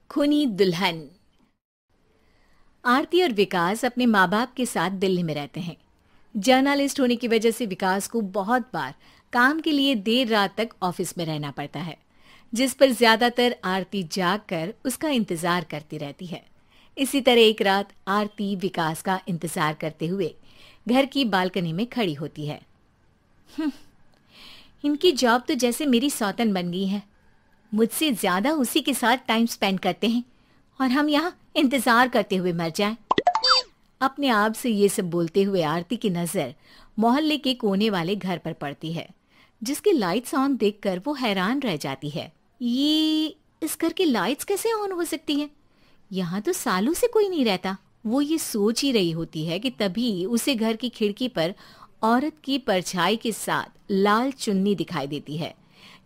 खूनी दुल्हन। आरती और विकास अपने माँ बाप के साथ दिल्ली में रहते हैं। जर्नलिस्ट होने की वजह से विकास को बहुत बार काम के लिए देर रात तक ऑफिस में रहना पड़ता है, जिस पर ज्यादातर आरती जाग कर उसका इंतजार करती रहती है। इसी तरह एक रात आरती विकास का इंतजार करते हुए घर की बालकनी में खड़ी होती है। इनकी जॉब तो जैसे मेरी सौतन बन गई है। मुझसे ज्यादा उसी के साथ टाइम स्पेंड करते हैं और हम यहाँ इंतजार करते हुए मर जाएं। अपने आप से ये सब बोलते हुए आरती की नजर मोहल्ले के कोने वाले घर पर पड़ती है, जिसकी लाइट्स ऑन देखकर वो हैरान रह जाती है। ये इस घर की लाइट्स कैसे ऑन हो सकती है? यहाँ तो सालों से कोई नहीं रहता। वो ये सोच ही रही होती है कि तभी उसे घर की खिड़की पर औरत की परछाई के साथ लाल चुन्नी दिखाई देती है,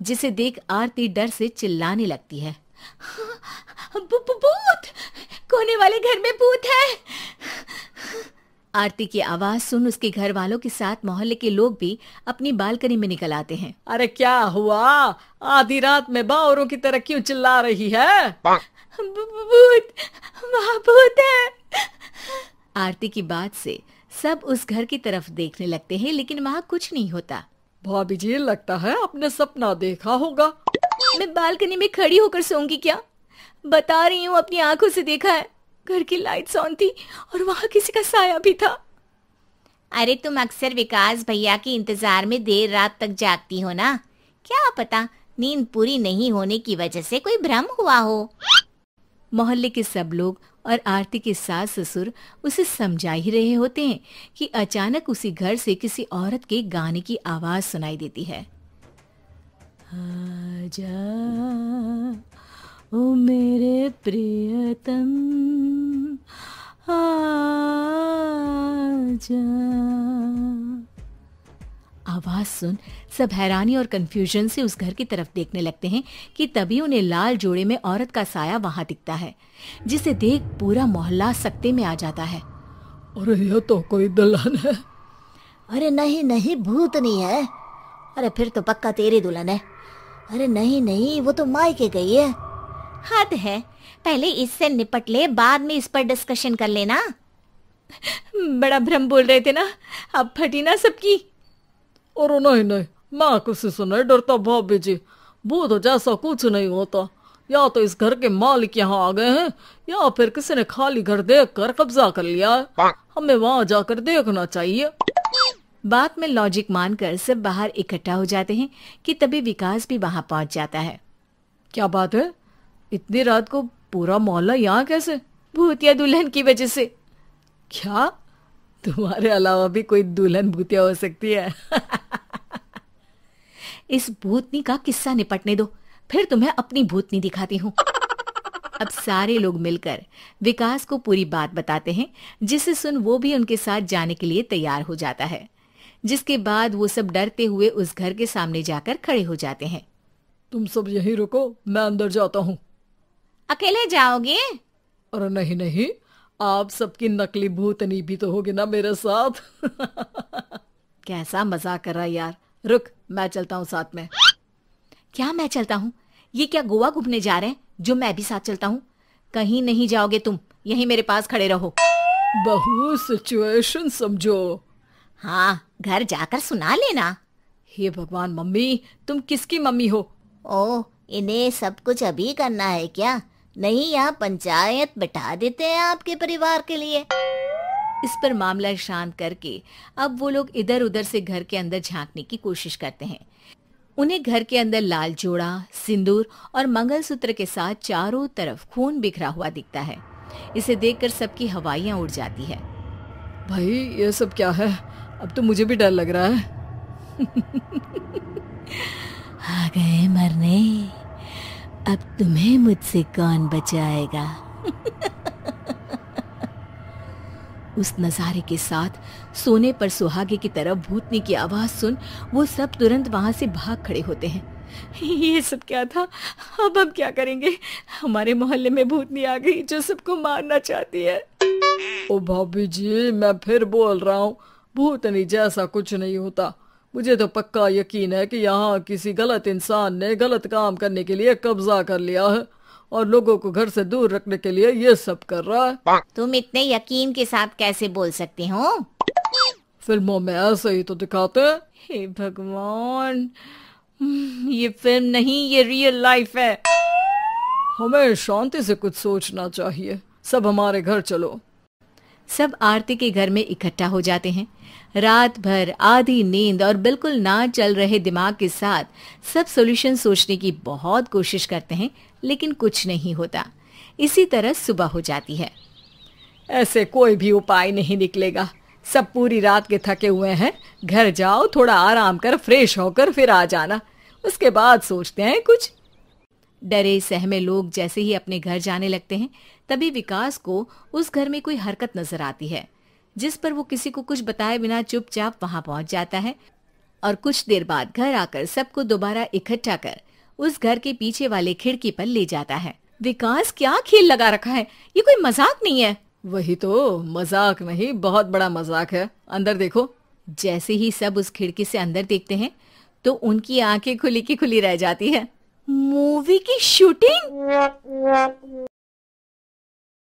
जिसे देख आरती डर से चिल्लाने लगती है। भूत! कोने वाले घर में भूत है! आरती की आवाज सुन उसके घर वालों के साथ मोहल्ले के लोग भी अपनी बालकनी में निकल आते हैं। अरे क्या हुआ? आधी रात में बावरों की तरह क्यों चिल्ला रही है? भूत! वहाँ भूत है! आरती की बात से सब उस घर की तरफ देखने लगते हैं, लेकिन वहाँ कुछ नहीं होता। भाभी जी, लगता है आपने सपना देखा होगा। मैं बालकनी में खड़ी होकर सोऊंगी क्या? बता रही हूँ, अपनी आंखों से देखा है। घर की लाइट्स ऑन थी और वहाँ किसी का साया भी था। अरे तुम अक्सर विकास भैया के इंतजार में देर रात तक जागती हो ना, क्या पता नींद पूरी नहीं होने की वजह से कोई भ्रम हुआ हो। मोहल्ले के सब लोग और आरती के सास ससुर उसे समझा ही रहे होते हैं कि अचानक उसी घर से किसी औरत के गाने की आवाज सुनाई देती है। आजा ओ मेरे प्रियतम, आजा। आवाज सुन सब हैरानी और कंफ्यूजन से उस घर की तरफ देखने लगते हैं कि तभी उन्हें लाल जोड़े में औरत का साया वहां दिखता है, जिसे देख पूरा मोहल्ला सकते में आ जाता है। अरे ये तो कोई दुल्हन है। अरे नहीं नहीं, भूत नहीं है। अरे फिर तो पक्का तेरी दुल्हन है। अरे नहीं नहीं, वो तो मायके गई है। हद है, पहले इससे निपट ले, बाद में इस पर डिस्कशन कर लेना। बड़ा भ्रम बोल रहे थे ना, अब फटी ना सबकी। और नहीं नहीं, मैं किसी से नहीं डरता भाभी जी। भूत जैसा कुछ नहीं होता। या तो इस घर के मालिक यहाँ आ गए हैं, या फिर किसी ने खाली घर देख कर कब्जा कर लिया है। हमें वहां जाकर देखना चाहिए। बात में लॉजिक मानकर सब बाहर इकट्ठा हो जाते हैं कि तभी विकास भी वहां पहुंच जाता है। क्या बात है? इतनी रात को पूरा मोहल्ला यहाँ कैसे? भूतिया दुल्हन की वजह से। क्या तुम्हारे अलावा भी कोई दुल्हन भूतिया हो सकती है? इस भूतनी का किस्सा निपटने दो, फिर तुम्हें अपनी भूतनी दिखाती हूँ। अब सारे लोग मिलकर विकास को पूरी बात बताते हैं, जिसे सुन वो भी उनके साथ जाने के लिए तैयार हो जाता है। जिसके बाद वो सब डरते हुए उस घर के सामने जाकर खड़े हो जाते हैं। तुम सब यहीं रुको, मैं अंदर जाता हूँ। अकेले जाओगे? अरे नहीं नहीं, आप सबकी नकली भूतनी भी तो होगी ना मेरे साथ। कैसा मजाक कर रहा यार। रुक, मैं चलता हूँ साथ में। क्या मैं चलता हूँ? ये क्या गोवा घूमने जा रहे हैं जो मैं भी साथ चलता हूँ? कहीं नहीं जाओगे तुम, यहीं मेरे पास खड़े रहो। बहू सिचुएशन समझो। हाँ, घर जाकर सुना लेना। हे भगवान, मम्मी तुम किसकी मम्मी हो? ओ, इन्हें सब कुछ अभी करना है क्या? नहीं, यहाँ पंचायत बैठा देते हैं आपके परिवार के लिए। इस पर मामला शांत करके अब वो लोग इधर उधर से घर के अंदर झांकने की कोशिश करते हैं। उन्हें घर के अंदर लाल जोड़ा, सिंदूर और मंगलसूत्र के साथ चारों तरफ खून बिखरा हुआ दिखता है। इसे देखकर सबकी हवाइयां उड़ जाती है। भाई ये सब क्या है? अब तो मुझे भी डर लग रहा है। आ गए मरने, अब तुम्हें मुझसे कौन बचाएगा? उस नजारे के साथ सोने पर सुहागे की तरफ भूतनी की आवाज सुन वो सब तुरंत वहां से भाग खड़े होते हैं। ये सब क्या था? अब हम क्या करेंगे? हमारे मोहल्ले में भूतनी आ गई जो सबको मारना चाहती है। ओ भाभी जी, मैं फिर बोल रहा हूँ, भूतनी जैसा कुछ नहीं होता। मुझे तो पक्का यकीन है कि यहाँ किसी गलत इंसान ने गलत काम करने के लिए कब्जा कर लिया है और लोगों को घर से दूर रखने के लिए ये सब कर रहा है। तुम इतने यकीन के साथ कैसे बोल सकते हो? फिल्मों में ऐसे ही तो दिखाते हैं। हे भगवान, ये फिल्म नहीं, ये रियल लाइफ है। हमें शांति से कुछ सोचना चाहिए। सब हमारे घर चलो। सब आरती के घर में इकट्ठा हो जाते हैं। रात भर आधी नींद और बिल्कुल ना चल रहे दिमाग के साथ सब सॉल्यूशन सोचने की बहुत कोशिश करते हैं, लेकिन कुछ नहीं होता। इसी तरह सुबह हो जाती है। ऐसे कोई भी उपाय नहीं निकलेगा। सब पूरी रात के थके हुए हैं। घर जाओ, थोड़ा आराम कर, फ्रेश होकर फिर आ जाना, उसके बाद सोचते हैं कुछ। डरे सहमे लोग जैसे ही अपने घर जाने लगते हैं, तभी विकास को उस घर में कोई हरकत नजर आती है, जिस पर वो किसी को कुछ बताए बिना चुपचाप वहां पहुंच जाता है और कुछ देर बाद घर आकर सबको दोबारा इकट्ठा कर उस घर के पीछे वाले खिड़की पर ले जाता है। विकास, क्या खेल लगा रखा है? ये कोई मजाक नहीं है। वही तो, मजाक नहीं, बहुत बड़ा मजाक है। अंदर देखो। जैसे ही सब उस खिड़की से अंदर देखते हैं तो उनकी आंखें खुली की खुली रह जाती है। मूवी की शूटिंग!